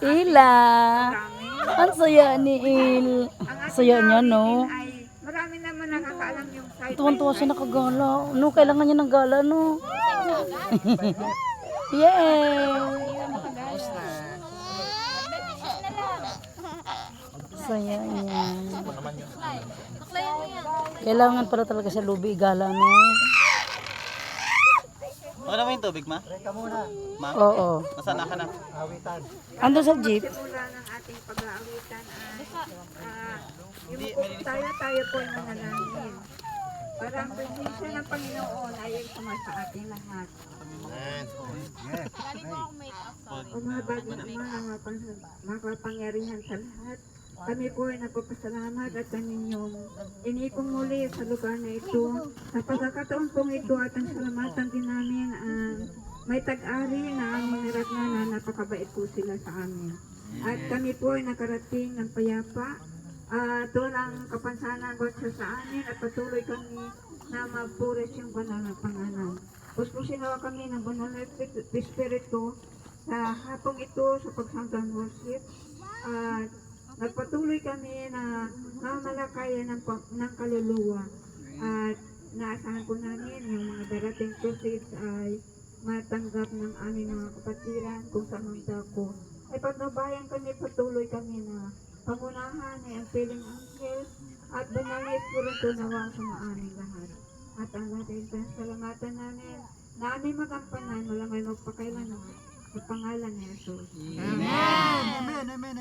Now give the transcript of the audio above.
Ila. Marami. Ang saya ni Il. Ang ating Saya niya, namin no? ay marami naman nakakaalam yung side Tuwan-tuwa by siya side. nakagala. No, kailangan niya ng gala, no? Yay! Saya niya. Kailangan pala talaga sa lubi igala, no? Wala mo yung tubig, ma? Ma? Oo. Nasaan ka na? Ando sa jeep. Simula ng ating pag-aawitan ay yung tayo po ay manalangin. Para ang presensya ng Panginoon ay sa ating lahat. O mga bagay Ama, makapangyarihan sa lahat. Kami po ay nagpapasalamat at kaninyong inipong muli sa lugar na ito. Sa pagkakataon pong ito at ang salamatan din namin ang may tag-ari na aming naratnan na napakabait po sila sa amin. At kami po ay nakarating ng payapa. Doon ang kapansanan ko sa amin at patuloy kami na magpuris yung banal na pangalan. Puspusin nawa kami ng banal na espiritu sa hapong ito sa pagsamtang worship. At nagpatuloy kami na mamalakayan ng kaluluwa. At naasahan po namin yung mga darating crusades ay matanggap ng aming mga kapatiran kung saan mang dako. Ay pagnabayan kami, patuloy kami na pangunahan ay ang piling angel at banal na espiritu nawa sa aming lahat. At ang natin salamatan namin na aming magampanan, walang may magpakailan sa pangalan ni Jesus. Amen. Amen, amen, amen.